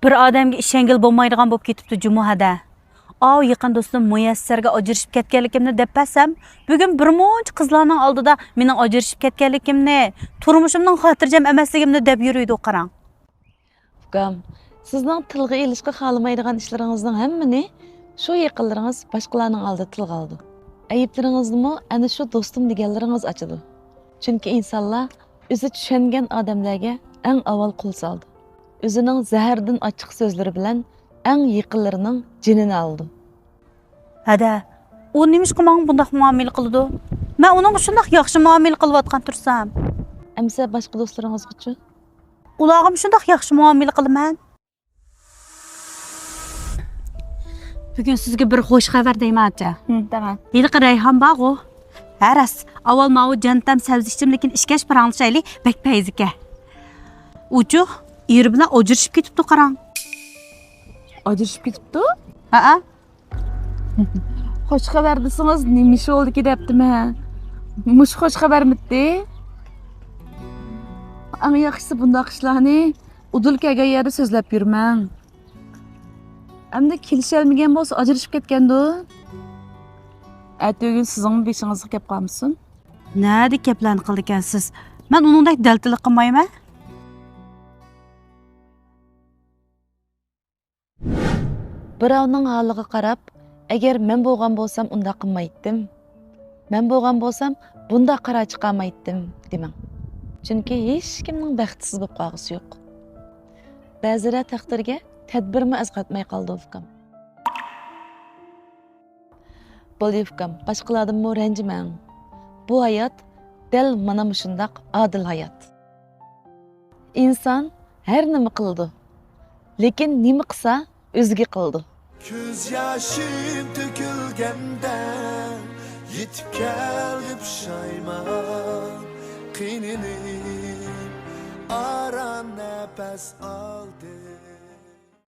Bir odamga ishongil bo'lmaydigan bo'lib ketibdi Jumuhada. Yaqin do'stim Muyassarga ajrashib ketganligimni deb pasam, bugun bir muncha qizlarning oldida mening ajrashib ketganligimni, turmushimning xotirjam emasligimni deb yuriydi qarang. Ukam, sizning tilga ilishga xohlamaydigan ishlaringizning hammani shu yaqinlaringiz boshqalarning oldida tilga oldi. Ayiblaringizni ana shu do'stim deganlaringiz ochadi. Chunki insonlar o'zi tushungan odamlarga eng avval qo'l soldi. O'zining zahardan ochiq so'zlari bilan eng yaqinlarining jinini oldi. Hada, u nimishqa menga bunday muomala qildi? Men uning shunday yaxshi muomala qilayotgan tursam, Amsa boshqa do'stlaringizga-chi? ularga shunday yaxshi muomala qilaman. Bugun sizga bir xo'sh xabar deyman-chi. Tamam. Yilqi Rayhon bog'u. Haras, avval mau jantam savzishimlikin ishkash paranglashayli bek payzika. Uchu eri bilan ajrashib ketibdi qarang. Ajrashib ketibdi? Ha-a. Xo'sh xabar desangiz nima ish bo'ldi-ki debdim-a. Mush xo'sh xabarmidi? Eng yaxshisi bunday ishlarni udul kelgan yerda so'zlab yurmang. Endi kelisholmagan bo'lsa ajrashib ketgandi. Atugin sizning beshingizga kelib qolmasin. Nadi gaplarni qildi ekansiz? Men uningdek daltili qilmayman. Birovning holiga qarab, agar men bo'lgan bo'lsam unda qilmaydim. Men bo'lgan bo'lsam bunda qara chiqamaydim demang. Chunki hech kimning baxtsiz bo'lib qolg'isi yo'q. Ba'zida taqdirga tadbirmi azqatmay qoldi ukam. Bo'ldi ukam, boshqalardan mo ranjimang. Bu hayot dal mana shundaq adil hayot. Inson har nima qildi, lekin nima qilsa o'ziga qildi. Ko'z yoshim to'kilganda yetib keldi pushaymon qiynalib aran nafas oldi.